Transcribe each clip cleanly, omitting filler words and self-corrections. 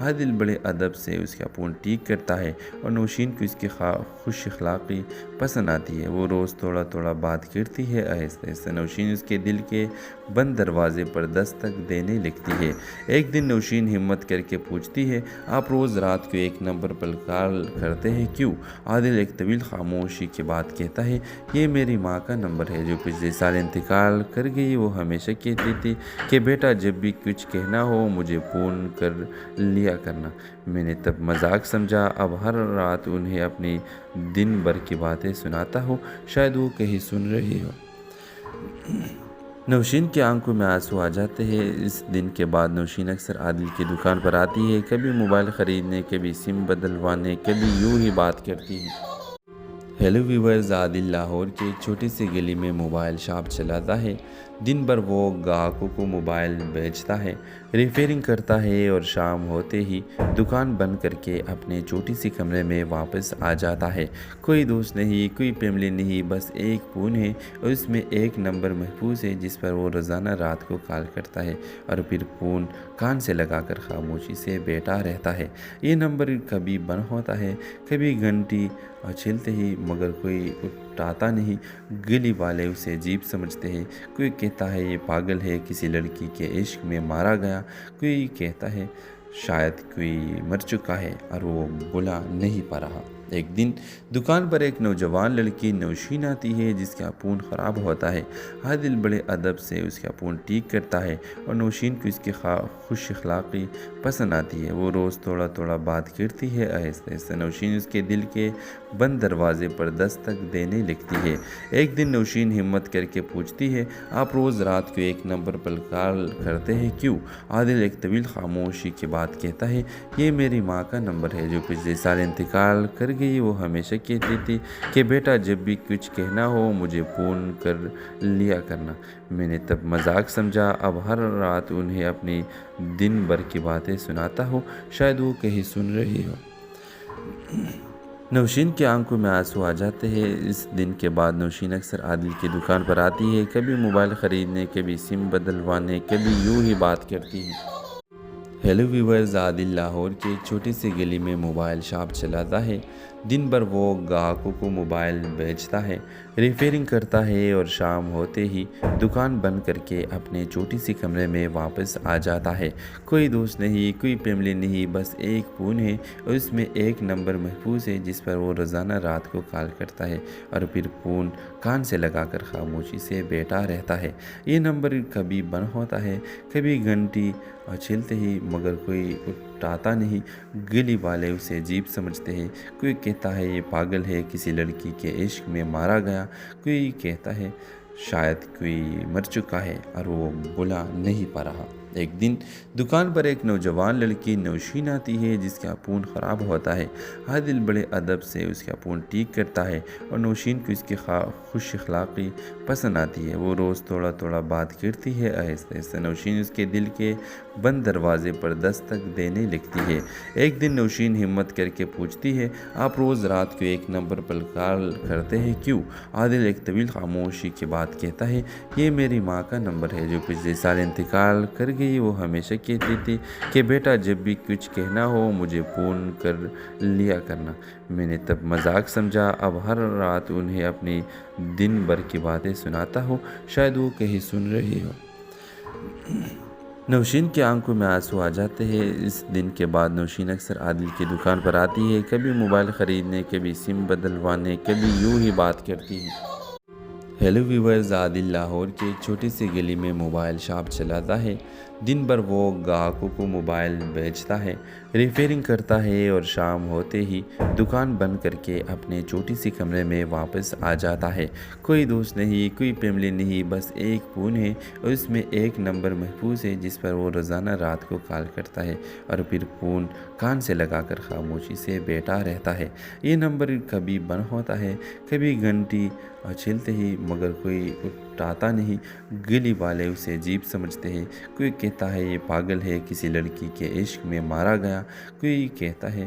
عادل بڑے ادب سے اس کا فون ٹھیک کرتا ہے اور نوشین کو اس کی خوش اخلاقی پسند آتی ہے۔ وہ روز تھوڑا تھوڑا بات کرتی ہے، آہستہ آہستہ نوشین اس کے دل کے بند دروازے پر دستک دینے لگتی ہے۔ ایک دن نوشین ہمت کر کے پوچھتی ہے، آپ روز رات کو ایک نمبر پر کال کرتے ہیں کیوں؟ عادل ایک طویل خاموشی کے بعد کہتا ہے، یہ میری ماں کا نمبر ہے جو پچھلے سال انتقال کر گئی۔ وہ ہمیشہ کہتی تھی کہ بیٹا جب بھی کچھ کہنا ہو مجھے فون کر لیا کرنا۔ میں نے تب مذاق سمجھا، اب ہر رات انہیں اپنی دن بھر کی باتیں سناتا ہوں، شاید وہ کہیں سن رہی ہو۔ نوشین کی آنکھوں میں آنسو آ جاتے ہیں۔ اس دن کے بعد نوشین اکثر عادل کی دکان پر آتی ہے، کبھی موبائل خریدنے، کبھی سم بدلوانے، کبھی یوں ہی بات کرتی ہے۔ ہیلو ویورز، عادل لاہور کی ایک چھوٹی سی گلی میں موبائل شاپ چلاتا ہے۔ دن بھر وہ گاہکوں کو موبائل بیچتا ہے، ریپیئرنگ کرتا ہے اور شام ہوتے ہی دکان بند کر کے اپنے چھوٹی سی کمرے میں واپس آ جاتا ہے۔ کوئی دوست نہیں، کوئی فیملی نہیں، بس ایک فون ہے اور اس میں ایک نمبر محفوظ ہے جس پر وہ روزانہ رات کو کال کرتا ہے اور پھر فون کان سے لگا کر خاموشی سے بیٹھا رہتا ہے۔ یہ نمبر کبھی بند ہوتا ہے، کبھی گھنٹی چلتے ہی، مگر کوئی اٹھاتا نہیں۔ گلی والے اسے عجیب سمجھتے ہیں، کوئی کہتا ہے یہ پاگل ہے، کسی لڑکی کے عشق میں مارا گیا، کوئی کہتا ہے شاید کوئی مر چکا ہے اور وہ بلا نہیں پا رہا۔ ایک دن دکان پر ایک نوجوان لڑکی نوشین آتی ہے جس کا فون خراب ہوتا ہے۔ عادل بڑے ادب سے اس کا فون ٹھیک کرتا ہے اور نوشین کو اس کی خوش اخلاقی پسند آتی ہے۔ وہ روز تھوڑا تھوڑا بات کرتی ہے، آہستہ آہستہ نوشین اس کے دل کے بند دروازے پر دستک دینے لگتی ہے۔ ایک دن نوشین ہمت کر کے پوچھتی ہے، آپ روز رات کو ایک نمبر پر کال کرتے ہیں کیوں؟ عادل ایک طویل خاموشی کے بعد کہتا ہے، یہ میری ماں کا نمبر ہے جو پچھلے سال انتقال کر گئی۔ وہ ہمیشہ کہتی تھی کہ بیٹا جب بھی کچھ کہنا ہو مجھے فون کر لیا کرنا۔ میں نے تب مذاق سمجھا، اب ہر رات انہیں اپنی دن بھر کی باتیں سناتا ہوں، شاید وہ کہیں سن رہی ہو۔ نوشین کی آنکھوں میں آنسو آ جاتے ہیں۔ اس دن کے بعد نوشین اکثر عادل کی دکان پر آتی ہے، کبھی موبائل خریدنے، کبھی سم بدلوانے، کبھی یوں ہی بات کرتی ہے۔ ہیلو ویورز، عادل لاہور کی ایک چھوٹی سی گلی میں موبائل شاپ چلاتا ہے۔ دن بھر وہ گاہکوں کو موبائل بیچتا ہے، ریپیئرنگ کرتا ہے اور شام ہوتے ہی دکان بند کر کے اپنے چھوٹی سی کمرے میں واپس آ جاتا ہے۔ کوئی دوست نہیں، کوئی فیملی نہیں، بس ایک فون ہے اور اس میں ایک نمبر محفوظ ہے جس پر وہ روزانہ رات کو کال کرتا ہے اور پھر فون کان سے لگا کر خاموشی سے بیٹھا رہتا ہے۔ یہ نمبر کبھی بند ہوتا ہے، کبھی گھنٹی چلتے ہی، مگر کوئی اٹھاتا نہیں۔ گلی والے اسے عجیب سمجھتے ہیں، کوئی کہتا ہے یہ پاگل ہے، کسی لڑکی کے عشق میں مارا گیا، کوئی کہتا ہے شاید کوئی مر چکا ہے اور وہ بلا نہیں پا رہا۔ ایک دن دکان پر ایک نوجوان لڑکی نوشین آتی ہے جس کا فون خراب ہوتا ہے۔ عادل بڑے ادب سے اس کا فون ٹھیک کرتا ہے اور نوشین کو اس کی خوش اخلاقی پسند آتی ہے۔ وہ روز تھوڑا تھوڑا بات کرتی ہے، آہستہ آہستہ نوشین اس کے دل کے بند دروازے پر دستک دینے لگتی ہے۔ ایک دن نوشین ہمت کر کے پوچھتی ہے، آپ روز رات کو ایک نمبر پر کال کرتے ہیں کیوں؟ عادل ایک طویل خاموشی کے بعد کہتا ہے، یہ میری ماں کا نمبر ہے جو پچھلے سال انتقال کر گئی۔ وہ ہمیشہ کہتی تھی کہ بیٹا جب بھی کچھ کہنا ہو مجھے فون کر لیا کرنا۔ میں نے تب مذاق سمجھا، اب ہر رات انہیں اپنی دن بھر کی باتیں سناتا ہوں، شاید وہ کہیں سن رہی ہو۔ نوشین کی آنکھوں میں آنسو آ جاتے ہیں۔ اس دن کے بعد نوشین اکثر عادل کی دکان پر آتی ہے، کبھی موبائل خریدنے، کبھی سم بدلوانے، کبھی یوں ہی بات کرتی ہے۔ ہیلو ویورز، عادل لاہور کی ایک چھوٹی سی گلی میں موبائل شاپ چلاتا ہے۔ دن بھر وہ گاہکوں کو موبائل بیچتا ہے، ریپیئرنگ کرتا ہے اور شام ہوتے ہی دکان بند کر کے اپنے چھوٹی سی کمرے میں واپس آ جاتا ہے۔ کوئی دوست نہیں، کوئی فیملی نہیں، بس ایک فون ہے اور اس میں ایک نمبر محفوظ ہے جس پر وہ روزانہ رات کو کال کرتا ہے اور پھر فون کان سے لگا کر خاموشی سے بیٹھا رہتا ہے۔ یہ نمبر کبھی بند ہوتا ہے، کبھی گھنٹی چلتے ہی، مگر کوئی اٹھاتا نہیں۔ گلی والے اسے عجیب سمجھتے ہیں، کوئی کہتا ہے یہ پاگل ہے، کسی لڑکی کے عشق میں مارا گیا، کوئی کہتا ہے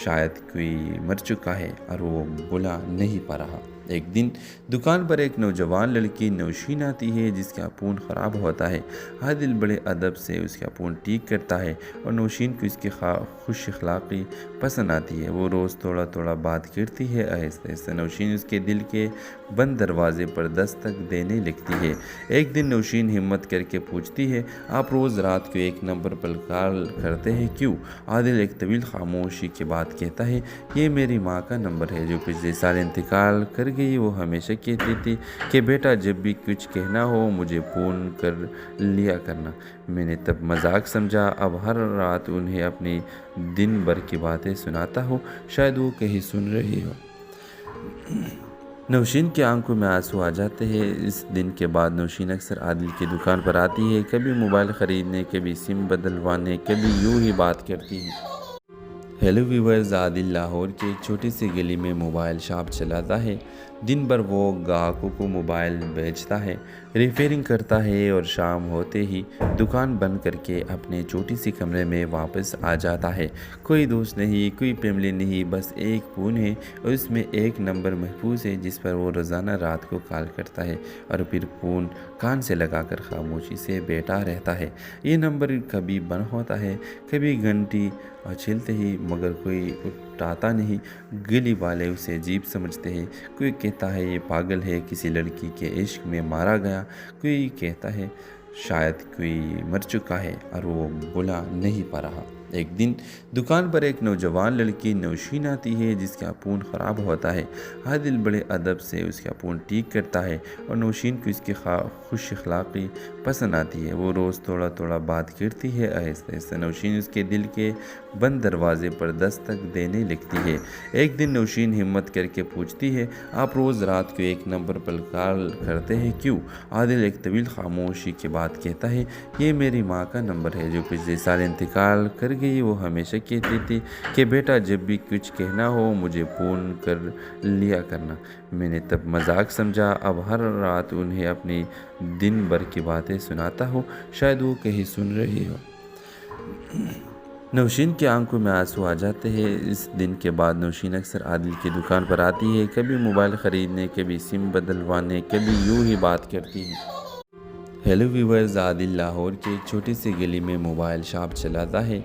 شاید کوئی مر چکا ہے اور وہ بلا نہیں پا رہا۔ ایک دن دکان پر ایک نوجوان لڑکی نوشین آتی ہے جس کا فون خراب ہوتا ہے۔ عادل بڑے ادب سے اس کا فون ٹھیک کرتا ہے اور نوشین کو اس کی خوش اخلاقی پسند آتی ہے۔ وہ روز تھوڑا تھوڑا بات کرتی ہے، آہستہ آہستہ نوشین اس کے دل کے بند دروازے پر دستک دینے لگتی ہے۔ ایک دن نوشین ہمت کر کے پوچھتی ہے، آپ روز رات کو ایک نمبر پر کال کرتے ہیں کیوں؟ عادل ایک طویل خاموشی کے بعد کہتا ہے، یہ میری ماں کا نمبر ہے جو پچھلے سال انتقال کر گئی۔ وہ ہمیشہ کہتی تھی کہ بیٹا جب بھی کچھ کہنا ہو مجھے فون کر لیا کرنا۔ میں نے تب مذاق سمجھا، اب ہر رات انہیں اپنی دن بھر کی باتیں سناتا ہوں، شاید وہ کہیں سن رہی ہو۔ نوشین کی آنکھوں میں آنسو آ جاتے ہیں۔ اس دن کے بعد نوشین اکثر عادل کی دکان پر آتی ہے، کبھی موبائل خریدنے، کبھی سم بدلوانے، کبھی یوں ہی بات کرتی ہے۔ ہیلو ویورز، عادل لاہور کی ایک چھوٹی سی گلی میں موبائل شاپ چلاتا ہے۔ دن بھر وہ گاہکوں کو موبائل بیچتا ہے، ریپیئرنگ کرتا ہے اور شام ہوتے ہی دکان بند کر کے اپنے چھوٹی سی کمرے میں واپس آ جاتا ہے۔ کوئی دوست نہیں، کوئی فیملی نہیں، بس ایک فون ہے اور اس میں ایک نمبر محفوظ ہے جس پر وہ روزانہ رات کو کال کرتا ہے اور پھر فون کان سے لگا کر خاموشی سے بیٹھا رہتا ہے۔ یہ نمبر کبھی بند ہوتا ہے، کبھی گھنٹی چھلتے ہی، مگر کوئی اٹھاتا نہیں۔ گلی والے اسے عجیب سمجھتے ہیں، کوئی کہتا ہے یہ پاگل ہے، کسی لڑکی کے عشق میں مارا گیا، کوئی کہتا ہے شاید کوئی مر چکا ہے اور وہ بلا نہیں پا رہا۔ ایک دن دکان پر ایک نوجوان لڑکی نوشین آتی ہے جس کا فون خراب ہوتا ہے۔ عادل بڑے ادب سے اس کا فون ٹھیک کرتا ہے اور نوشین کو اس کی خوش اخلاقی پسند آتی ہے۔ وہ روز تھوڑا تھوڑا بات کرتی ہے، آہستہ آہستہ نوشین اس کے دل کے بند دروازے پر دستک دینے لگتی ہے۔ ایک دن نوشین ہمت کر کے پوچھتی ہے، آپ روز رات کو ایک نمبر پر کال کرتے ہیں کیوں؟ عادل ایک طویل خاموشی کے بعد کہتا ہے، یہ میری ماں کا نمبر ہے جو پچھلے سال انتقال کر گئی۔ وہ ہمیشہ کہتی تھی کہ بیٹا جب بھی کچھ کہنا ہو مجھے فون کر لیا کرنا۔ میں نے تب مذاق سمجھا، اب ہر رات انہیں اپنی دن بھر کی باتیں سناتا ہوں، شاید وہ کہیں سن رہی ہو۔ نوشین کی آنکھوں میں آنسو آ جاتے ہیں۔ اس دن کے بعد نوشین اکثر عادل کی دکان پر آتی ہے، کبھی موبائل خریدنے، کبھی سم بدلوانے، کبھی یوں ہی بات کرتی ہے۔ ہیلو ویورز، عادل لاہور کی ایک چھوٹی سی گلی میں موبائل شاپ چلاتا ہے۔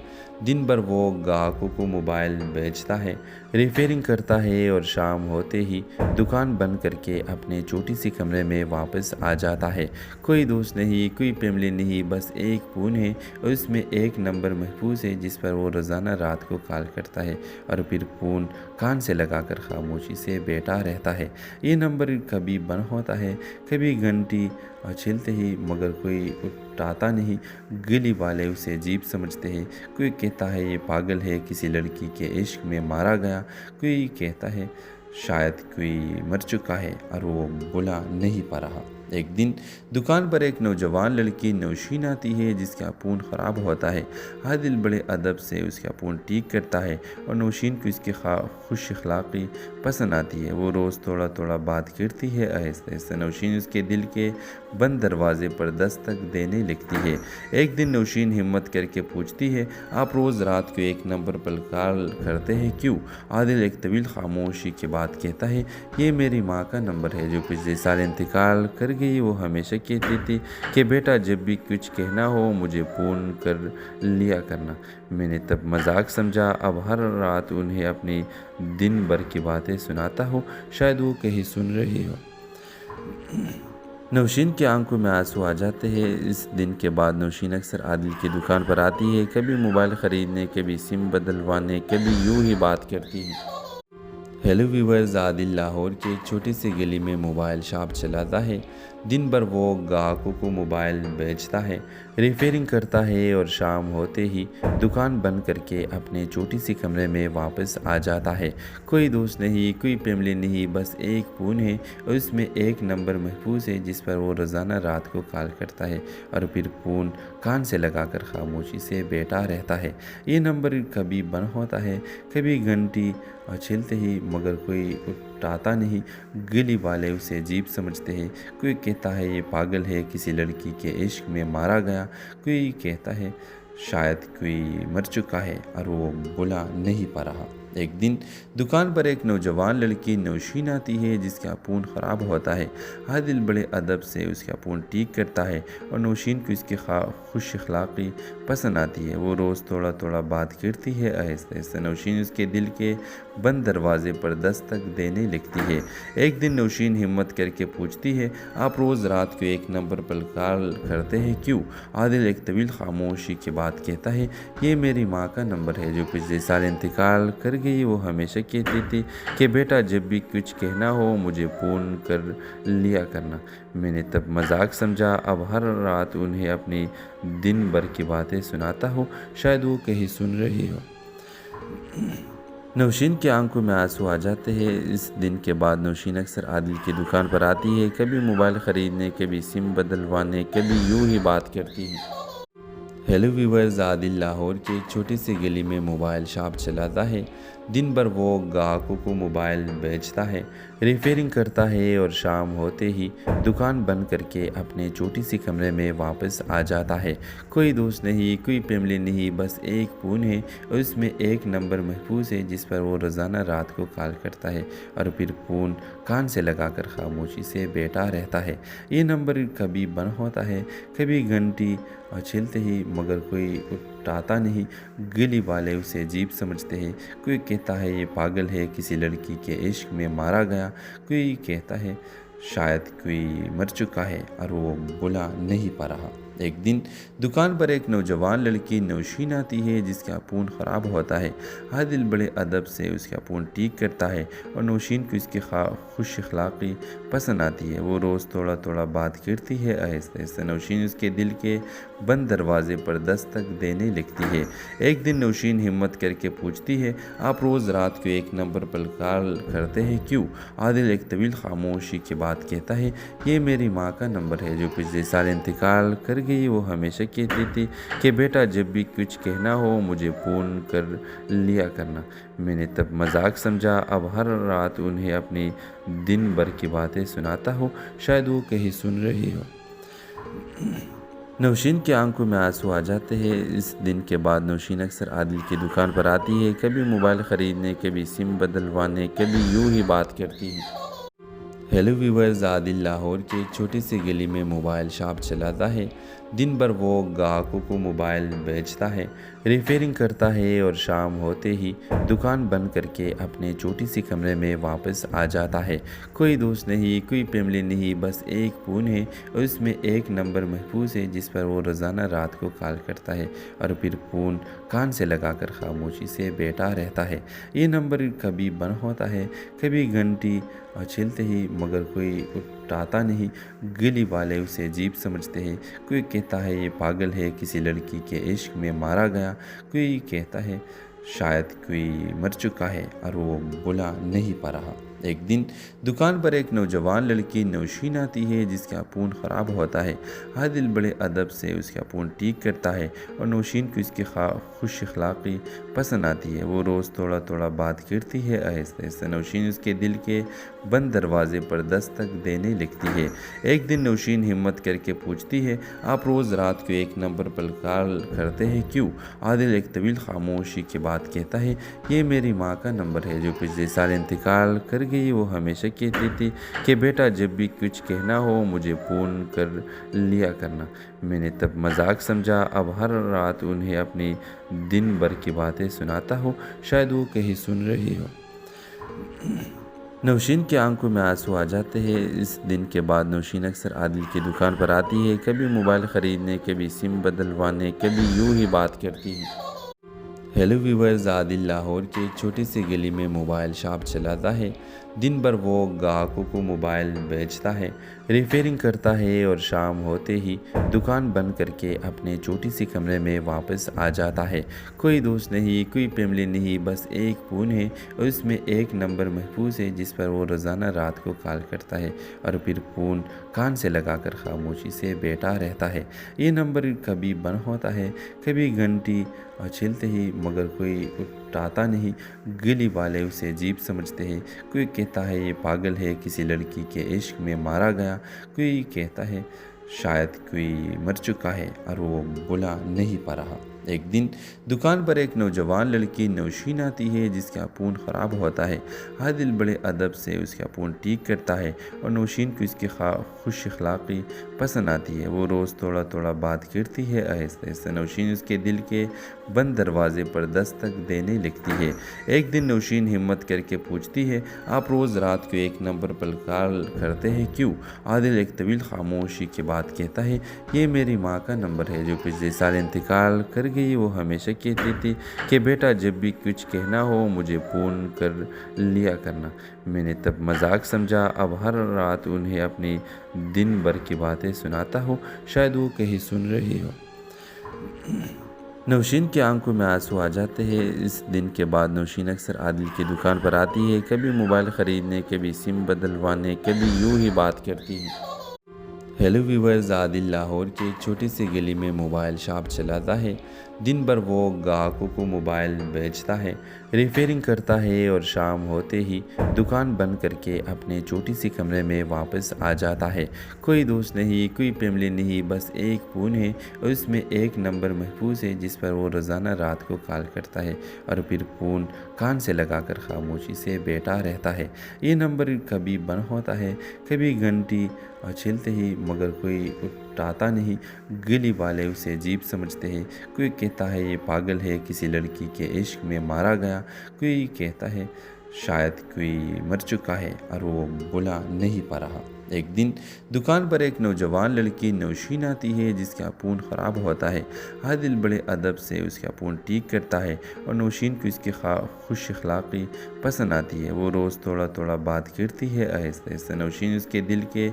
دن بھر وہ گاہکوں کو موبائل بیچتا ہے، ریپیئرنگ کرتا ہے اور شام ہوتے ہی دکان بند کر کے اپنے چھوٹی سی کمرے میں واپس آ جاتا ہے۔ کوئی دوست نہیں، کوئی فیملی نہیں، بس ایک فون ہے اور اس میں ایک نمبر محفوظ ہے جس پر وہ روزانہ رات کو کال کرتا ہے اور پھر فون کان سے لگا کر خاموشی سے بیٹھا رہتا ہے۔ یہ نمبر کبھی بند ہوتا ہے، کبھی گھنٹی چھلتے ہی، مگر کوئی اٹھاتا نہیں۔ گلی والے اسے عجیب سمجھتے ہیں، کوئی کہتا ہے یہ پاگل ہے، کسی لڑکی کے عشق میں مارا گیا، کوئی کہتا ہے شاید کوئی مر چکا ہے اور وہ بلا نہیں پا رہا۔ ایک دن دکان پر ایک نوجوان لڑکی نوشین آتی ہے جس کا فون خراب ہوتا ہے۔ عادل بڑے ادب سے اس کا فون ٹھیک کرتا ہے اور نوشین کو اس کی خوش اخلاقی پسند آتی ہے۔ وہ روز تھوڑا تھوڑا بات کرتی ہے، آہستہ آہستہ نوشین اس کے دل کے بند دروازے پر دستک دینے لگتی ہے۔ ایک دن نوشین ہمت کر کے پوچھتی ہے، آپ روز رات کو ایک نمبر پر کال کرتے ہیں کیوں؟ عادل ایک طویل خاموشی کے بعد کہتا ہے، یہ میری ماں کا نمبر ہے جو پچھلے سال انتقال کر گئی۔ وہ ہمیشہ کہتی تھی کہ بیٹا جب بھی کچھ کہنا ہو مجھے فون کر لیا کرنا۔ میں نے تب مذاق سمجھا، اب ہر رات انہیں اپنی دن بھر کی باتیں سناتا ہوں، شاید وہ کہیں سن رہی ہو۔ نوشین کی آنکھوں میں آنسو آ جاتے ہیں۔ اس دن کے بعد نوشین اکثر عادل کی دکان پر آتی ہے، کبھی موبائل خریدنے، کبھی سم بدلوانے، کبھی یوں ہی بات کرتی ہے۔ ہیلو ویورز، عادل لاہور کی ایک چھوٹی سی گلی میں موبائل شاپ چلاتا ہے۔ دن بھر وہ گاہکوں کو موبائل بیچتا ہے، ریپیئرنگ کرتا ہے اور شام ہوتے ہی دکان بند کر کے اپنے چھوٹی سی کمرے میں واپس آ جاتا ہے۔ کوئی دوست نہیں، کوئی فیملی نہیں، بس ایک فون ہے اور اس میں ایک نمبر محفوظ ہے جس پر وہ روزانہ رات کو کال کرتا ہے اور پھر فون کان سے لگا کر خاموشی سے بیٹھا رہتا ہے۔ یہ نمبر کبھی بند ہوتا ہے، کبھی گھنٹی چھلتے ہی، مگر کوئی اٹھاتا نہیں۔ گلی والے اسے عجیب سمجھتے ہیں، کوئی کہتا ہے یہ پاگل ہے، کسی لڑکی کے عشق میں مارا گیا، کوئی کہتا ہے شاید کوئی مر چکا ہے اور وہ بلا نہیں پا رہا۔ ایک دن دکان پر ایک نوجوان لڑکی نوشین آتی ہے جس کا فون خراب ہوتا ہے۔ عادل بڑے ادب سے اس کا فون ٹھیک کرتا ہے اور نوشین کو اس کی خوش اخلاقی پسند آتی ہے۔ وہ روز تھوڑا تھوڑا بات کرتی ہے، آہستہ آہستہ نوشین اس کے دل کے بند دروازے پر دستک دینے لگتی ہے۔ ایک دن نوشین ہمت کر کے پوچھتی ہے، آپ روز رات کو ایک نمبر پر کال کرتے ہیں کیوں؟ عادل ایک طویل خاموشی کے بعد کہتا ہے، یہ میری ماں کا نمبر ہے جو پچھلے سال انتقال کر گئی۔ وہ ہمیشہ کہتی تھی کہ بیٹا جب بھی کچھ کہنا ہو مجھے فون کر لیا کرنا۔ میں نے تب مذاق سمجھا، اب ہر رات انہیں اپنی دن بھر کی باتیں سناتا ہوں، شاید وہ کہیں سن رہی ہو۔ نوشین کی آنکھوں میں آنسو آ جاتے ہیں۔ اس دن کے بعد نوشین اکثر عادل کی دکان پر آتی ہے، کبھی موبائل خریدنے، کبھی سم بدلوانے، کبھی یوں ہی بات کرتی ہے۔ ہیلو ویورز، عادل لاہور کے ایک چھوٹی سی گلی میں موبائل شاپ چلاتا ہے۔ دن بھر وہ گاہکوں کو موبائل بیچتا ہے، ریپیئرنگ کرتا ہے اور شام ہوتے ہی دکان بند کر کے اپنے چھوٹی سی کمرے میں واپس آ جاتا ہے۔ کوئی دوست نہیں، کوئی فیملی نہیں، بس ایک فون ہے اور اس میں ایک نمبر محفوظ ہے جس پر وہ روزانہ رات کو کال کرتا ہے اور پھر فون کان سے لگا کر خاموشی سے بیٹھا رہتا ہے۔ یہ نمبر کبھی بند ہوتا ہے، کبھی گھنٹی چھلتے ہی مگر کوئی اٹھاتا نہیں۔ گلی والے اسے عجیب سمجھتے ہیں، کوئی کہتا ہے یہ پاگل ہے، کسی لڑکی کے عشق میں مارا گیا، کوئی کہتا ہے شاید کوئی مر چکا ہے اور وہ بلا نہیں پا رہا۔ ایک دن دکان پر ایک نوجوان لڑکی نوشین آتی ہے جس کا فون خراب ہوتا ہے۔ عادل بڑے ادب سے اس کا فون ٹھیک کرتا ہے اور نوشین کو اس کی خوش اخلاقی پسند آتی ہے۔ وہ روز تھوڑا تھوڑا بات کرتی ہے، آہستہ آہستہ نوشین اس کے دل کے بند دروازے پر دستک دینے لگتی ہے۔ ایک دن نوشین ہمت کر کے پوچھتی ہے، آپ روز رات کو ایک نمبر پر کال کرتے ہیں کیوں؟ عادل ایک طویل خاموشی کے بعد کہتا ہے، یہ میری ماں کا نمبر ہے جو پچھلے سال انتقال کر گئی۔ وہ ہمیشہ کہتی تھی کہ بیٹا جب بھی کچھ کہنا ہو مجھے فون کر لیا کرنا۔ میں نے تب مذاق سمجھا، اب ہر رات انہیں اپنی دن بھر کی باتیں سناتا ہوں، شاید وہ کہیں سن رہی ہو۔ نوشین کی آنکھوں میں آنسو آ جاتے ہیں۔ اس دن کے بعد نوشین اکثر عادل کی دکان پر آتی ہے، کبھی موبائل خریدنے، کبھی سم بدلوانے، کبھی یوں ہی بات کرتی ہے۔ ہیلو ویورز، عادل لاہور کے ایک چھوٹی سی گلی میں موبائل شاپ چلاتا ہے۔ دن بھر وہ گاہکوں کو موبائل بیچتا ہے، ریپیئرنگ کرتا ہے اور شام ہوتے ہی دکان بند کر کے اپنے چھوٹی سی کمرے میں واپس آ جاتا ہے۔ کوئی دوست نہیں، کوئی فیملی نہیں، بس ایک فون ہے اور اس میں ایک نمبر محفوظ ہے جس پر وہ روزانہ رات کو کال کرتا ہے اور پھر فون کان سے لگا کر خاموشی سے بیٹھا رہتا ہے۔ یہ نمبر کبھی بند ہوتا ہے، کبھی گھنٹی چھلتے ہی مگر کوئی اٹھاتا نہیں۔ گلی والے اسے عجیب سمجھتے ہیں، کوئی کہتا ہے یہ پاگل ہے، کسی لڑکی کے عشق میں مارا گیا، کوئی کہتا ہے شاید کوئی مر چکا ہے اور وہ بلا نہیں پا رہا۔ ایک دن دکان پر ایک نوجوان لڑکی نوشین آتی ہے جس کا فون خراب ہوتا ہے۔ عادل بڑے ادب سے اس کا فون ٹھیک کرتا ہے اور نوشین کو اس کی خوش اخلاقی پسند آتی ہے۔ وہ روز تھوڑا تھوڑا بات کرتی ہے، آہستہ آہستہ نوشین اس کے دل کے بند دروازے پر دستک دینے لگتی ہے۔ ایک دن نوشین ہمت کر کے پوچھتی ہے، آپ روز رات کو ایک نمبر پر کال کرتے ہیں کیوں؟ عادل ایک طویل خاموشی کے بعد کہتا ہے، یہ میری ماں کا نمبر ہے جو پچھلے سال انتقال کر گئی۔ وہ ہمیشہ کہتی تھی کہ بیٹا جب بھی کچھ کہنا ہو مجھے فون کر لیا کرنا۔ میں نے تب مذاق سمجھا، اب ہر رات انہیں اپنی دن بھر کی باتیں سناتا ہوں، شاید وہ کہیں سن رہی ہو۔ نوشین کی آنکھوں میں آنسو آ جاتے ہیں۔ اس دن کے بعد نوشین اکثر عادل کی دکان پر آتی ہے، کبھی موبائل خریدنے، کبھی سم بدلوانے، کبھی یوں ہی بات کرتی ہے۔ ہیلو ویورز، عادل لاہور کے ایک چھوٹی سی گلی میں موبائل شاپ چلاتا ہے۔ دن بھر وہ گاہکوں کو موبائل بیچتا ہے، ریپیئرنگ کرتا ہے اور شام ہوتے ہی دکان بند کر کے اپنے چھوٹی سی کمرے میں واپس آ جاتا ہے۔ کوئی دوست نہیں، کوئی فیملی نہیں، بس ایک فون ہے اور اس میں ایک نمبر محفوظ ہے جس پر وہ روزانہ رات کو کال کرتا ہے اور پھر فون کان سے لگا کر خاموشی سے بیٹھا رہتا ہے۔ یہ نمبر کبھی بند ہوتا ہے، کبھی گھنٹی چھلتے ہی مگر کوئی اٹھاتا نہیں۔ گلی والے اسے عجیب سمجھتے ہیں، کوئی کہتا ہے یہ پاگل ہے، کسی لڑکی کے عشق میں مارا گیا، کوئی کہتا ہے شاید کوئی مر چکا ہے اور وہ بلا نہیں پا رہا۔ ایک دن دکان پر ایک نوجوان لڑکی نوشین آتی ہے جس کا فون خراب ہوتا ہے۔ عادل بڑے ادب سے اس کا فون ٹھیک کرتا ہے اور نوشین کو اس کی خوش اخلاقی پسند آتی ہے۔ وہ روز تھوڑا تھوڑا بات کرتی ہے۔ آہستہ آہستہ نوشین اس کے دل کے بند دروازے پر دستک دینے لگتی ہے۔ ایک دن نوشین ہمت کر کے پوچھتی ہے، آپ روز رات کو ایک نمبر پر کال کرتے ہیں کیوں؟ عادل ایک طویل خاموشی کے بعد کہتا ہے، یہ میری ماں کا نمبر ہے جو پچھلے سال انتقال کر گئی۔ وہ ہمیشہ کہتی تھی کہ بیٹا جب بھی کچھ کہنا ہو مجھے فون کر لیا کرنا۔ میں نے تب مذاق سمجھا، اب ہر رات انہیں اپنی دن بھر کی باتیں سناتا ہوں، شاید وہ کہیں سن رہی ہو۔ نوشین کی آنکھوں میں آنسو آ جاتے ہیں۔ اس دن کے بعد نوشین اکثر عادل کی دکان پر آتی ہے، کبھی موبائل خریدنے، کبھی سم بدلوانے، کبھی یوں ہی بات کرتی ہے۔ ہیلو ویورز، عادل لاہور کی ایک چھوٹی سی گلی میں موبائل شاپ چلاتا ہے۔ دن بھر وہ گاہکوں کو موبائل بیچتا ہے، ریپیئرنگ کرتا ہے اور شام ہوتے ہی دکان بند کر کے اپنے چھوٹی سی کمرے میں واپس آ جاتا ہے۔ کوئی دوست نہیں، کوئی فیملی نہیں، بس ایک فون ہے اور اس میں ایک نمبر محفوظ ہے جس پر وہ روزانہ رات کو کال کرتا ہے اور پھر فون کان سے لگا کر خاموشی سے بیٹھا رہتا ہے۔ یہ نمبر کبھی بند ہوتا ہے، کبھی گھنٹی چھلتے ہی مگر کوئی اٹھاتا نہیں۔ گلی والے اسے عجیب سمجھتے ہیں، کوئی کہتا ہے یہ پاگل ہے، کسی لڑکی کے عشق میں مارا گیا، کوئی کہتا ہے شاید کوئی مر چکا ہے اور وہ بھولا نہیں پا رہا۔ ایک دن دکان پر ایک نوجوان لڑکی نوشین آتی ہے جس کا فون خراب ہوتا ہے۔ عادل بڑے ادب سے اس کا فون ٹھیک کرتا ہے اور نوشین کو اس کی خوش اخلاقی پسند آتی ہے۔ وہ روز تھوڑا تھوڑا بات کرتی ہے۔ آہستہ آہستہ نوشین اس کے دل کے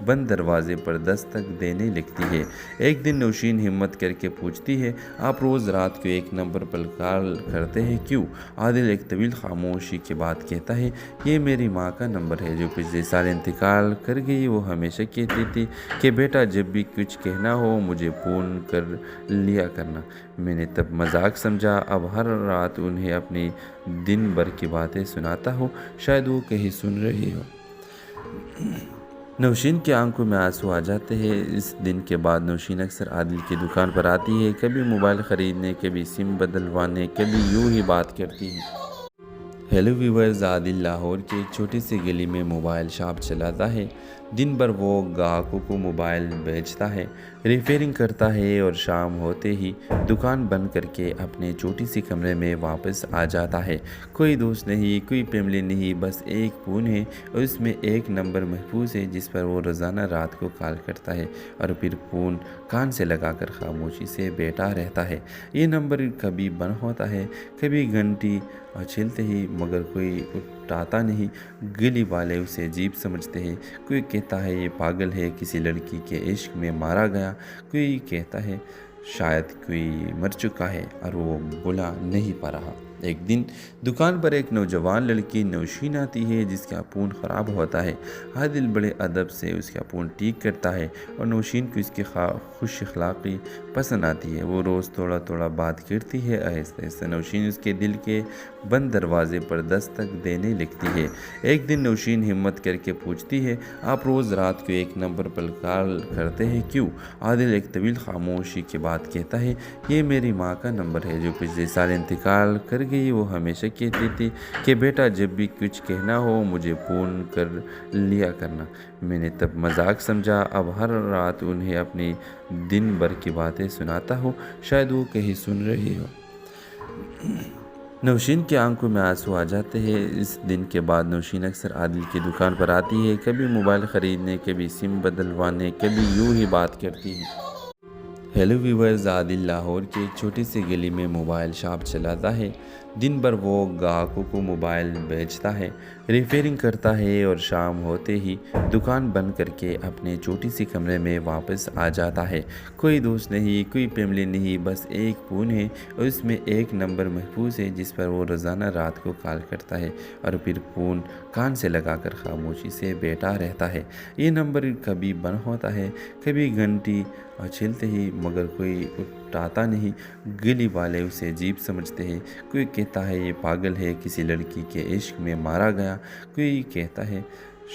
بند دروازے پر دستک دینے لگتی ہے۔ ایک دن نوشین ہمت کر کے پوچھتی ہے، آپ روز رات کو ایک نمبر پر کال کرتے ہیں کیوں؟ عادل ایک طویل خاموشی کے بعد کہتا ہے، یہ میری ماں کا نمبر ہے جو پچھلے سال انتقال کر گئی۔ وہ ہمیشہ کہتی تھی کہ بیٹا جب بھی کچھ کہنا ہو مجھے فون کر لیا کرنا۔ میں نے تب مذاق سمجھا، اب ہر رات انہیں اپنی دن بھر کی باتیں سناتا ہوں، شاید وہ کہیں سن رہی ہو۔ نوشین کی آنکھوں میں آنسو آ جاتے ہیں۔ اس دن کے بعد نوشین اکثر عادل کی دکان پر آتی ہے، کبھی موبائل خریدنے، کبھی سم بدلوانے، کبھی یوں ہی بات کرتی ہے۔ ہیلو ویورز، عادل لاہور کی ایک چھوٹی سی گلی میں موبائل شاپ چلاتا ہے۔ دن بھر وہ گاہکوں کو موبائل بیچتا ہے، ریپیئرنگ کرتا ہے اور شام ہوتے ہی دکان بند کر کے اپنے چھوٹی سی کمرے میں واپس آ جاتا ہے۔ کوئی دوست نہیں، کوئی فیملی نہیں، بس ایک فون ہے اور اس میں ایک نمبر محفوظ ہے جس پر وہ روزانہ رات کو کال کرتا ہے اور پھر فون کان سے لگا کر خاموشی سے بیٹھا رہتا ہے۔ یہ نمبر کبھی بند ہوتا ہے، کبھی گھنٹی چھلتے ہی مگر کوئی اٹھاتا نہیں۔ گلی والے اسے عجیب سمجھتے ہیں، کوئی کہتا ہے یہ پاگل ہے، کسی لڑکی کے عشق میں مارا گیا، کوئی کہتا ہے شاید کوئی مر چکا ہے اور وہ بھولا نہیں پا رہا۔ ایک دن دکان پر ایک نوجوان لڑکی نوشین آتی ہے جس کا فون خراب ہوتا ہے۔ عادل بڑے ادب سے اس کا فون ٹھیک کرتا ہے اور نوشین کو اس کی خوش اخلاقی پسند آتی ہے۔ وہ روز تھوڑا تھوڑا بات کرتی ہے۔ آہستہ آہستہ نوشین اس کے دل کے بند دروازے پر دستک دینے لگتی ہے۔ ایک دن نوشین ہمت کر کے پوچھتی ہے، آپ روز رات کو ایک نمبر پر کال کرتے ہیں کیوں؟ عادل ایک طویل خاموشی کے بعد کہتا ہے، یہ میری ماں کا نمبر ہے جو پچھلے سال انتقال کر گئی۔ وہ ہمیشہ کہتی تھی کہ بیٹا جب بھی کچھ کہنا ہو مجھے فون کر لیا کرنا۔ میں نے تب مذاق سمجھا، اب ہر رات انہیں اپنی دن بھر کی باتیں سناتا ہوں، شاید وہ کہیں سن رہی ہو۔ نوشین کی آنکھوں میں آنسو آ جاتے ہیں۔ اس دن کے بعد نوشین اکثر عادل کی دکان پر آتی ہے، کبھی موبائل خریدنے، کبھی سم بدلوانے، کبھی یوں ہی بات کرتی ہے۔ ہیلو ویورز، عادل لاہور کی ایک چھوٹی سی گلی میں موبائل شاپ چلاتا ہے۔ دن بھر وہ گاہکوں کو موبائل بیچتا ہے، ریپیئرنگ کرتا ہے اور شام ہوتے ہی دکان بند کر کے اپنے چھوٹی سی کمرے میں واپس آ جاتا ہے۔ کوئی دوست نہیں، کوئی فیملی نہیں، بس ایک فون ہے اور اس میں ایک نمبر محفوظ ہے جس پر وہ روزانہ رات کو کال کرتا ہے اور پھر فون کان سے لگا کر خاموشی سے بیٹھا رہتا ہے۔ یہ نمبر کبھی بند ہوتا ہے، کبھی گھنٹی چھلتے ہی مگر کوئی اٹھاتا نہیں۔ گلی والے اسے عجیب سمجھتے ہیں، کوئی کہتا ہے یہ پاگل ہے، کسی لڑکی کے عشق میں مارا گیا، کوئی کہتا ہے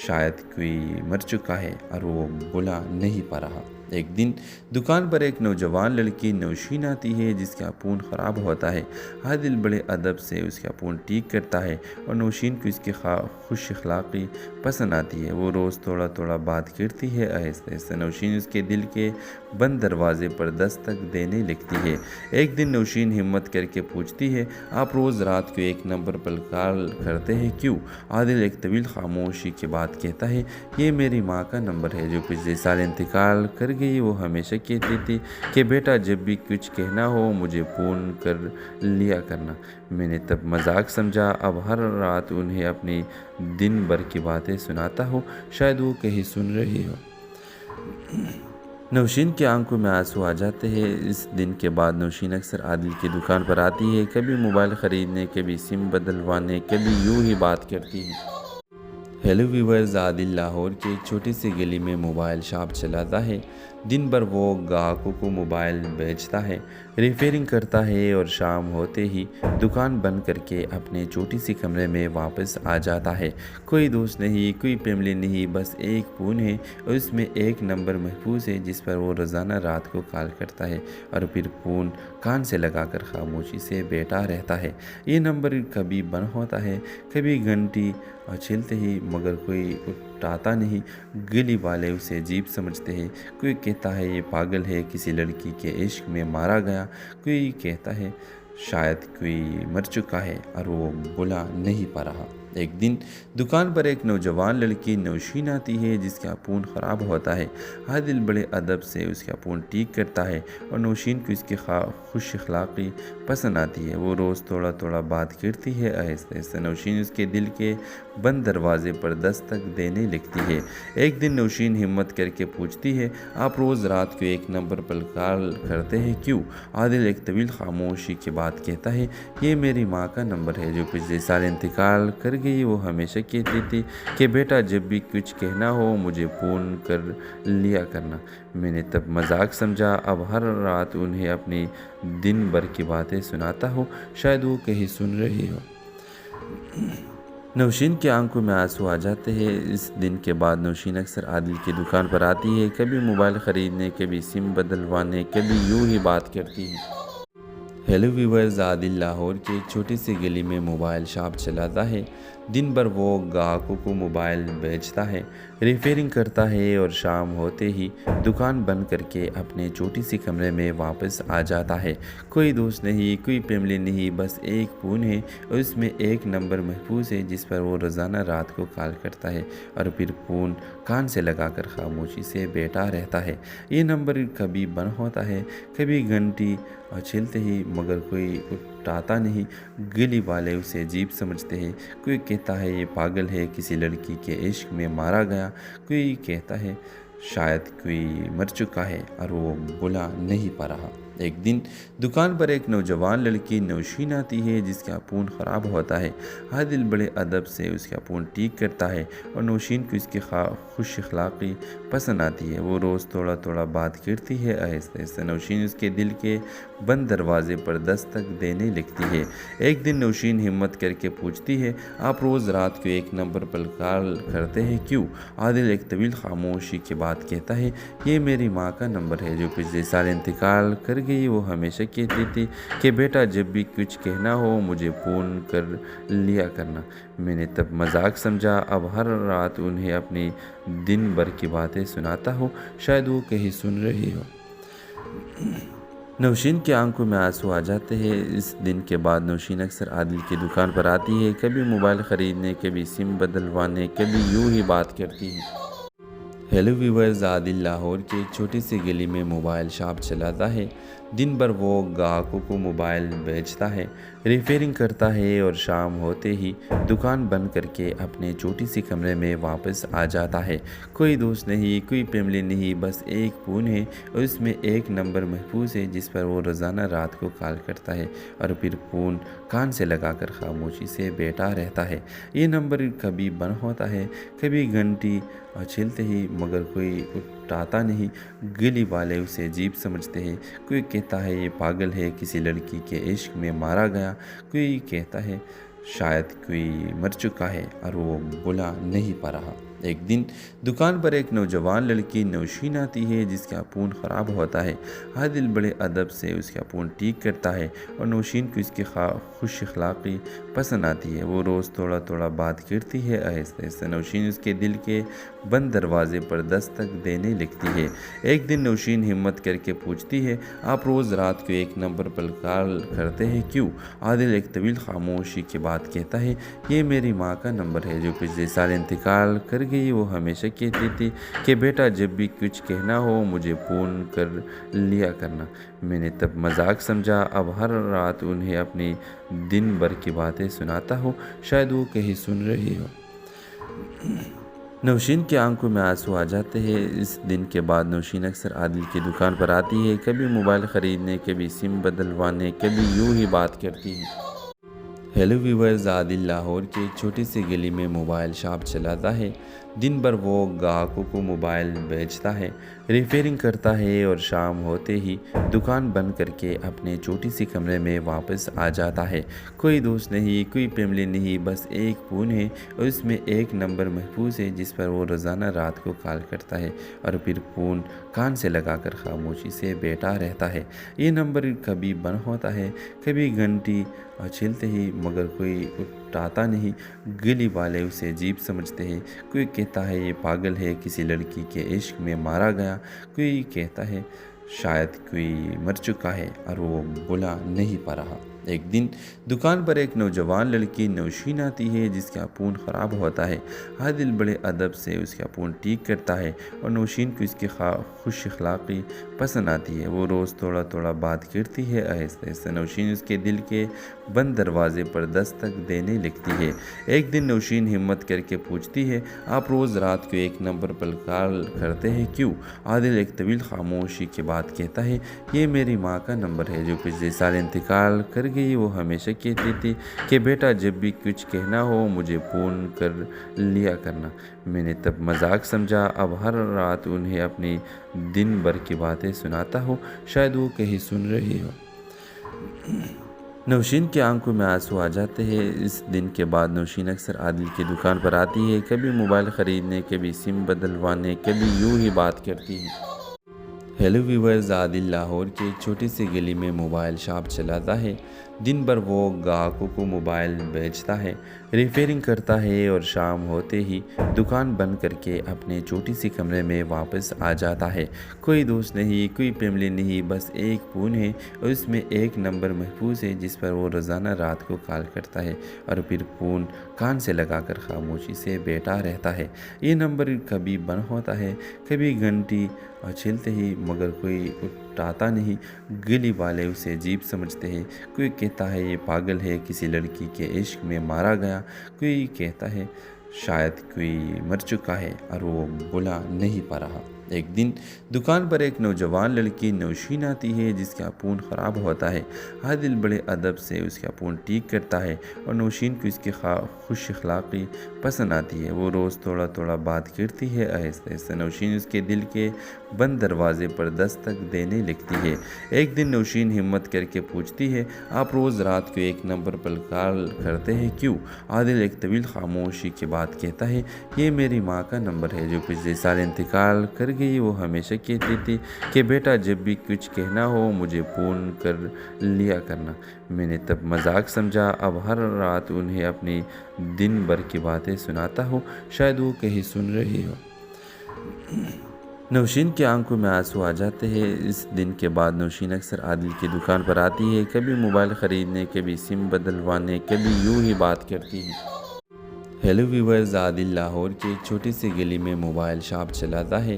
شاید کوئی مر چکا ہے اور وہ بھولا نہیں پا رہا۔ ایک دن دکان پر ایک نوجوان لڑکی نوشین آتی ہے جس کا فون خراب ہوتا ہے۔ عادل بڑے ادب سے اس کا فون ٹھیک کرتا ہے اور نوشین کو اس کی خوش اخلاقی پسند آتی ہے۔ وہ روز تھوڑا تھوڑا بات کرتی ہے۔ آہستہ آہستہ نوشین اس کے دل کے بند دروازے پر دستک دینے لگتی ہے۔ ایک دن نوشین ہمت کر کے پوچھتی ہے، آپ روز رات کو ایک نمبر پر کال کرتے ہیں کیوں؟ عادل ایک طویل خاموشی کے بعد کہتا ہے، یہ میری ماں کا نمبر ہے جو پچھلے سال انتقال کر گئی۔ وہ ہمیشہ کہتی تھی کہ بیٹا جب بھی کچھ کہنا ہو مجھے فون کر لیا کرنا۔ میں نے تب مذاق سمجھا، اب ہر رات انہیں اپنی دن بھر کی باتیں سناتا ہوں، شاید وہ کہیں سن رہی ہو۔ نوشین کی آنکھوں میں آنسو آ جاتے ہیں۔ اس دن کے بعد نوشین اکثر عادل کی دکان پر آتی ہے، کبھی موبائل خریدنے، کبھی سم بدلوانے، کبھی یوں ہی بات کرتی ہے۔ ہیلو ویورز، عادل لاہور کی ایک چھوٹی سی گلی میں موبائل شاپ چلاتا ہے۔ دن بھر وہ گاہکوں کو موبائل بیچتا ہے، ریپیئرنگ کرتا ہے اور شام ہوتے ہی دکان بند کر کے اپنے چھوٹی سی کمرے میں واپس آ جاتا ہے۔ کوئی دوست نہیں، کوئی فیملی نہیں، بس ایک فون ہے اور اس میں ایک نمبر محفوظ ہے جس پر وہ روزانہ رات کو کال کرتا ہے اور پھر فون کان سے لگا کر خاموشی سے بیٹھا رہتا ہے۔ یہ نمبر کبھی بند ہوتا ہے، کبھی گھنٹی چلتے ہی، مگر کوئی اٹھاتا نہیں۔ گلی والے اسے عجیب سمجھتے ہیں، کوئی کہتا ہے یہ پاگل ہے، کسی لڑکی کے عشق میں مارا گیا، کوئی کہتا ہے شاید کوئی مر چکا ہے اور وہ بھلا نہیں پا رہا۔ ایک دن دکان پر ایک نوجوان لڑکی نوشین آتی ہے جس کا فون خراب ہوتا ہے۔ عادل بڑے ادب سے اس کا فون ٹھیک کرتا ہے اور نوشین کو اس کی خوش اخلاقی پسند آتی ہے۔ وہ روز تھوڑا تھوڑا بات کرتی ہے۔ آہستہ آہستہ نوشین اس کے دل کے بند دروازے پر دستک دینے لگتی ہے۔ ایک دن نوشین ہمت کر کے پوچھتی ہے، آپ روز رات کو ایک نمبر پر کال کرتے ہیں کیوں؟ عادل ایک طویل خاموشی کے بعد کہتا ہے، یہ میری ماں کا نمبر ہے جو پچھلے سال انتقال کر گئی۔ وہ ہمیشہ کہتی تھی کہ بیٹا جب بھی کچھ کہنا ہو مجھے فون کر لیا کرنا۔ میں نے تب مذاق سمجھا، اب ہر رات انہیں اپنی دن بھر کی باتیں سناتا ہوں، شاید وہ کہیں سن رہی ہو۔ نوشین کی آنکھوں میں آنسو آ جاتے ہیں۔ اس دن کے بعد نوشین اکثر عادل کی دکان پر آتی ہے، کبھی موبائل خریدنے، کبھی سم بدلوانے، کبھی یوں ہی بات کرتی ہے۔ ہیلو ویورز، عادل لاہور کی ایک چھوٹی سی گلی میں موبائل شاپ چلاتا ہے۔ دن بھر وہ گاہکوں کو موبائل بیچتا ہے، ریپیئرنگ کرتا ہے اور شام ہوتے ہی دکان بند کر کے اپنے چھوٹی سی کمرے میں واپس آ جاتا ہے۔ کوئی دوست نہیں، کوئی فیملی نہیں، بس ایک فون ہے اور اس میں ایک نمبر محفوظ ہے جس پر وہ روزانہ رات کو کال کرتا ہے اور پھر فون کان سے لگا کر خاموشی سے بیٹھا رہتا ہے۔ یہ نمبر کبھی بند ہوتا ہے، کبھی گھنٹی چلتے ہی، مگر کوئی اٹھاتا نہیں۔ گلی والے اسے عجیب سمجھتے ہیں، کوئی کہتا ہے یہ پاگل ہے، کسی لڑکی کے عشق میں مارا گیا، کوئی کہتا ہے شاید کوئی مر چکا ہے اور وہ بھلا نہیں پا رہا۔ ایک دن دکان پر ایک نوجوان لڑکی نوشین آتی ہے جس کا فون خراب ہوتا ہے۔ عادل بڑے ادب سے اس کا فون ٹھیک کرتا ہے اور نوشین کو اس کی خوش اخلاقی پسند آتی ہے۔ وہ روز تھوڑا تھوڑا بات کرتی ہے۔ آہستہ آہستہ نوشین اس کے دل کے بند دروازے پر دستک دینے لگتی ہے۔ ایک دن نوشین ہمت کر کے پوچھتی ہے، آپ روز رات کو ایک نمبر پر کال کرتے ہیں کیوں؟ عادل ایک طویل خاموشی کے بعد کہتا ہے، یہ میری ماں کا نمبر ہے جو پچھلے سال انتقال کر گئی۔ وہ ہمیشہ کہتی تھی کہ بیٹا جب بھی کچھ کہنا ہو مجھے فون کر لیا کرنا۔ میں نے تب مذاق سمجھا، اب ہر رات انہیں اپنی دن بھر کی باتیں سناتا ہوں، شاید وہ کہیں سن رہی ہو۔ نوشین کی آنکھوں میں آنسو آ جاتے ہیں۔ اس دن کے بعد نوشین اکثر عادل کی دکان پر آتی ہے، کبھی موبائل خریدنے، کبھی سم بدلوانے، کبھی یوں ہی بات کرتی ہے۔ ہیلو ویورز، عادل لاہور کی ایک چھوٹی سی گلی میں موبائل شاپ چلاتا ہے۔ دن بھر وہ گاہکوں کو موبائل بیچتا ہے، ریپیئرنگ کرتا ہے اور شام ہوتے ہی دکان بند کر کے اپنے چھوٹی سی کمرے میں واپس آ جاتا ہے۔ کوئی دوست نہیں، کوئی فیملی نہیں، بس ایک فون ہے اور اس میں ایک نمبر محفوظ ہے جس پر وہ روزانہ رات کو کال کرتا ہے اور پھر فون کان سے لگا کر خاموشی سے بیٹھا رہتا ہے۔ یہ نمبر کبھی بند ہوتا ہے، کبھی گھنٹی چلتے ہی، مگر کوئی اٹھاتا نہیں۔ گلی والے اسے عجیب سمجھتے ہیں، کوئی کہتا ہے یہ پاگل ہے، کسی لڑکی کے عشق میں مارا گیا، کوئی کہتا ہے شاید کوئی مر چکا ہے اور وہ بھلا نہیں پا رہا۔ ایک دن دکان پر ایک نوجوان لڑکی نوشین آتی ہے جس کا فون خراب ہوتا ہے۔ عادل بڑے ادب سے اس کا فون ٹھیک کرتا ہے اور نوشین کو اس کی خوش اخلاقی پسند آتی ہے۔ وہ روز تھوڑا تھوڑا بات کرتی ہے۔ آہستہ آہستہ نوشین اس کے دل کے بند دروازے پر دستک دینے لگتی ہے۔ ایک دن نوشین ہمت کر کے پوچھتی ہے، آپ روز رات کو ایک نمبر پر کال کرتے ہیں کیوں؟ عادل ایک طویل خاموشی کے بعد کہتا ہے، یہ میری ماں کا نمبر ہے جو پچھلے سال انتقال کر گئی۔ وہ ہمیشہ کہتی تھی کہ بیٹا جب بھی کچھ کہنا ہو مجھے فون کر لیا کرنا۔ میں نے تب مذاق سمجھا، اب ہر رات انہیں اپنی دن بھر کی باتیں سناتا ہوں، شاید وہ کہیں سن رہی ہو۔ نوشین کی آنکھوں میں آنسو آ جاتے ہیں۔ اس دن کے بعد نوشین اکثر عادل کی دکان پر آتی ہے، کبھی موبائل خریدنے، کبھی سم بدلوانے، کبھی یوں ہی بات کرتی ہے۔ ہیلو ویورز، عادل لاہور کی ایک چھوٹی سی گلی میں موبائل شاپ چلاتا ہے۔ دن بھر وہ گاہکوں کو موبائل بیچتا ہے، ریپیئرنگ کرتا ہے اور شام ہوتے ہی دکان بند کر کے اپنے چھوٹی سی کمرے میں واپس آ جاتا ہے۔ کوئی دوست نہیں، کوئی فیملی نہیں، بس ایک فون ہے اور اس میں ایک نمبر محفوظ ہے جس پر وہ روزانہ رات کو کال کرتا ہے اور پھر فون کان سے لگا کر خاموشی سے بیٹھا رہتا ہے۔ یہ نمبر کبھی بند ہوتا ہے، کبھی گھنٹی چلتے ہی مگر کوئی اٹھاتا نہیں۔ گلی والے اسے عجیب سمجھتے ہیں، کوئی کہتا ہے یہ پاگل ہے، کسی لڑکی کے عشق میں مارا گیا، کوئی کہتا ہے شاید کوئی مر چکا ہے اور وہ بھلا نہیں پا رہا۔ ایک دن دکان پر ایک نوجوان لڑکی نوشین آتی ہے جس کا فون خراب ہوتا ہے۔ عادل بڑے ادب سے اس کا فون ٹھیک کرتا ہے اور نوشین کو اس کی خوش اخلاقی پسند آتی ہے۔ وہ روز تھوڑا تھوڑا بات کرتی ہے۔ آہستہ آہستہ نوشین اس کے دل کے بند دروازے پر دستک دینے لگتی ہے۔ ایک دن نوشین ہمت کر کے پوچھتی ہے، آپ روز رات کو ایک نمبر پر کال کرتے ہیں کیوں؟ عادل ایک طویل خاموشی کے بعد کہتا ہے، یہ میری ماں کا نمبر ہے جو پچھلے سال انتقال کر گئی۔ وہ ہمیشہ کہتی تھی کہ بیٹا جب بھی کچھ کہنا ہو مجھے فون کر لیا کرنا۔ میں نے تب مذاق سمجھا، اب ہر رات انہیں اپنی دن بھر کی باتیں سناتا ہوں، شاید وہ کہیں سن رہی ہو۔ نوشین کی آنکھوں میں آنسو آ جاتے ہیں۔ اس دن کے بعد نوشین اکثر عادل کی دکان پر آتی ہے، کبھی موبائل خریدنے، کبھی سم بدلوانے، کبھی یوں ہی بات کرتی ہے۔ ہیلو ویورز، عادل لاہور کی ایک چھوٹی سی گلی میں موبائل شاپ چلاتا ہے۔ دن بھر وہ گاہکوں کو موبائل بیچتا ہے، ریپیئرنگ کرتا ہے اور شام ہوتے ہی دکان بند کر کے اپنے چھوٹی سی کمرے میں واپس آ جاتا ہے۔ کوئی دوست نہیں، کوئی فیملی نہیں، بس ایک فون ہے اور اس میں ایک نمبر محفوظ ہے جس پر وہ روزانہ رات کو کال کرتا ہے اور پھر فون کان سے لگا کر خاموشی سے بیٹھا رہتا ہے۔ یہ نمبر کبھی بند ہوتا ہے، کبھی گھنٹی چلتے ہی مگر کوئی اٹھاتا نہیں۔ گلی والے اسے عجیب سمجھتے ہیں، کوئی کہتا ہے یہ پاگل ہے، کسی لڑکی کے عشق میں مارا گیا، کوئی کہتا ہے شاید کوئی مر چکا ہے اور وہ بھلا نہیں پا رہا۔ ایک دن دکان پر ایک نوجوان لڑکی نوشین آتی ہے جس کا فون خراب ہوتا ہے۔ عادل بڑے ادب سے اس کا فون ٹھیک کرتا ہے اور نوشین کو اس کی خوش اخلاقی پسند آتی ہے۔ وہ روز تھوڑا تھوڑا بات کرتی ہے۔ آہستہ آہستہ نوشین اس کے دل کے بند دروازے پر دستک دینے لگتی ہے۔ ایک دن نوشین ہمت کر کے پوچھتی ہے، آپ روز رات کو ایک نمبر پر کال کرتے ہیں کیوں؟ عادل ایک طویل خاموشی کے بعد کہتا ہے، یہ میری ماں کا نمبر ہے جو پچھلے سال انتقال کر گئی۔ وہ ہمیشہ کہتی تھی کہ بیٹا جب بھی کچھ کہنا ہو مجھے فون کر لیا کرنا۔ میں نے تب مذاق سمجھا، اب ہر رات انہیں اپنی دن بھر کی باتیں سناتا ہوں، شاید وہ کہیں سن رہی ہو۔ نوشین کی آنکھوں میں آنسو آ جاتے ہیں۔ اس دن کے بعد نوشین اکثر عادل کی دکان پر آتی ہے، کبھی موبائل خریدنے، کبھی سم بدلوانے، کبھی یوں ہی بات کرتی ہے۔ ہیلو ویورز، عادل لاہور کی ایک چھوٹی سی گلی میں موبائل شاپ چلاتا ہے۔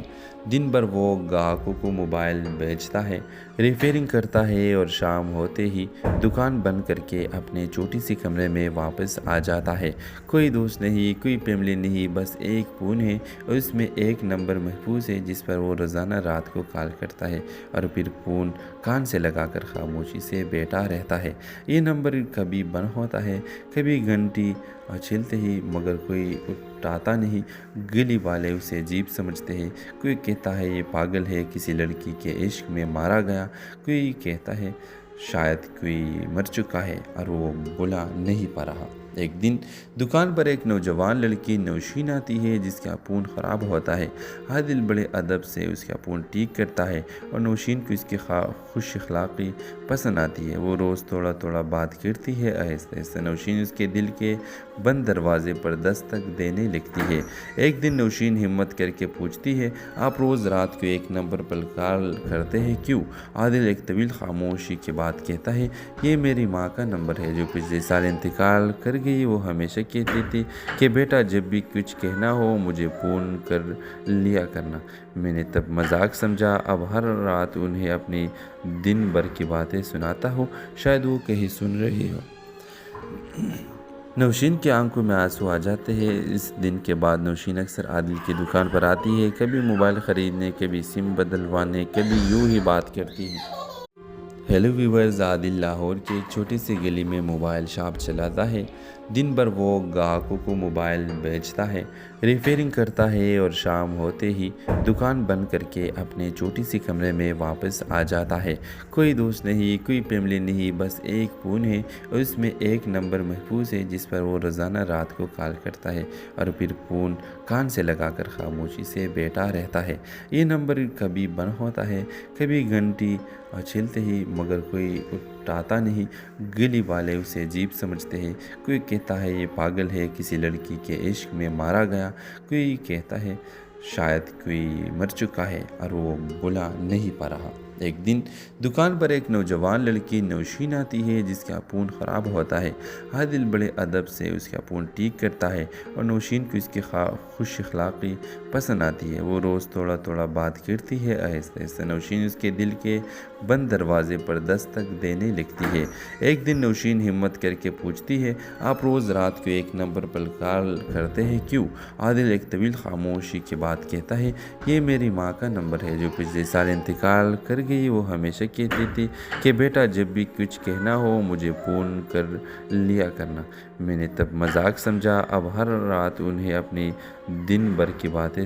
دن بھر وہ گاہکوں کو موبائل بیچتا ہے، ریپیئرنگ کرتا ہے اور شام ہوتے ہی دکان بند کر کے اپنے چھوٹی سی کمرے میں واپس آ جاتا ہے۔ کوئی دوست نہیں، کوئی فیملی نہیں، بس ایک فون ہے اور اس میں ایک نمبر محفوظ ہے جس پر وہ روزانہ رات کو کال کرتا ہے اور پھر فون کان سے لگا کر خاموشی سے بیٹھا رہتا ہے۔ یہ نمبر کبھی بند ہوتا ہے، کبھی گھنٹی چلتے ہی مگر کوئی اٹھاتا نہیں۔ گلی والے اسے عجیب سمجھتے ہیں، کوئی کہتا ہے یہ پاگل ہے، کسی لڑکی کے عشق میں مارا گیا، کوئی کہتا ہے شاید کوئی مر چکا ہے اور وہ بھلا نہیں پا رہا۔ ایک دن دکان پر ایک نوجوان لڑکی نوشین آتی ہے جس کا فون خراب ہوتا ہے۔ عادل بڑے ادب سے اس کا فون ٹھیک کرتا ہے اور نوشین کو اس کی خوش اخلاقی پسند آتی ہے۔ وہ روز تھوڑا تھوڑا بات کرتی ہے۔ آہستہ آہستہ نوشین اس کے دل کے بند دروازے پر دستک دینے لگتی ہے۔ ایک دن نوشین ہمت کر کے پوچھتی ہے، آپ روز رات کو ایک نمبر پر کال کرتے ہیں کیوں؟ عادل ایک طویل خاموشی کے بعد کہتا ہے، یہ میری ماں کا نمبر ہے جو پچھلے سال انتقال کر گئی۔ وہ ہمیشہ کہتی تھی کہ بیٹا جب بھی کچھ کہنا ہو مجھے فون کر لیا کرنا۔ میں نے تب مذاق سمجھا، اب ہر رات انہیں اپنی دن بھر کی باتیں سناتا ہوں، شاید وہ کہیں سن رہی ہو۔ نوشین کی آنکھوں میں آنسو آ جاتے ہیں۔ اس دن کے بعد نوشین اکثر عادل کی دکان پر آتی ہے، کبھی موبائل خریدنے، کبھی سم بدلوانے، کبھی یوں ہی بات کرتی ہے۔ ہیلو ویورز، عادل لاہور کی ایک چھوٹی سی گلی میں موبائل شاپ چلاتا ہے۔ دن بھر وہ گاہکوں کو موبائل بیچتا ہے، ریپیئرنگ کرتا ہے اور شام ہوتے ہی دکان بند کر کے اپنے چھوٹی سی کمرے میں واپس آ جاتا ہے۔ کوئی دوست نہیں، کوئی فیملی نہیں، بس ایک فون ہے اور اس میں ایک نمبر محفوظ ہے جس پر وہ روزانہ رات کو کال کرتا ہے اور پھر فون کان سے لگا کر خاموشی سے بیٹھا رہتا ہے۔ یہ نمبر کبھی بند ہوتا ہے، کبھی گھنٹی چھلتے ہی، مگر کوئی اٹھاتا نہیں۔ گلی والے اسے عجیب سمجھتے ہیں، کوئی کہتا ہے یہ پاگل ہے، کسی لڑکی کے عشق میں مارا گیا، کوئی کہتا ہے شاید کوئی مر چکا ہے اور وہ بلا نہیں پا رہا۔ ایک دن دکان پر ایک نوجوان لڑکی نوشین آتی ہے جس کا فون خراب ہوتا ہے۔ عادل بڑے ادب سے اس کا فون ٹھیک کرتا ہے اور نوشین کو اس کی خوش اخلاقی پسند آتی ہے۔ وہ روز تھوڑا تھوڑا بات کرتی ہے۔ آہستہ آہستہ نوشین اس کے دل کے بند دروازے پر دستک دینے لگتی ہے۔ ایک دن نوشین ہمت کر کے پوچھتی ہے، آپ روز رات کو ایک نمبر پر کال کرتے ہیں کیوں؟ عادل ایک طویل خاموشی کے بعد کہتا ہے، یہ میری ماں کا نمبر ہے جو پچھلے سال انتقال کر گئی۔ وہ ہمیشہ کہتی تھی کہ بیٹا جب بھی کچھ کہنا ہو مجھے فون کر لیا کرنا۔ میں نے تب مذاق سمجھا، اب ہر رات انہیں اپنی دن بھر کی باتیں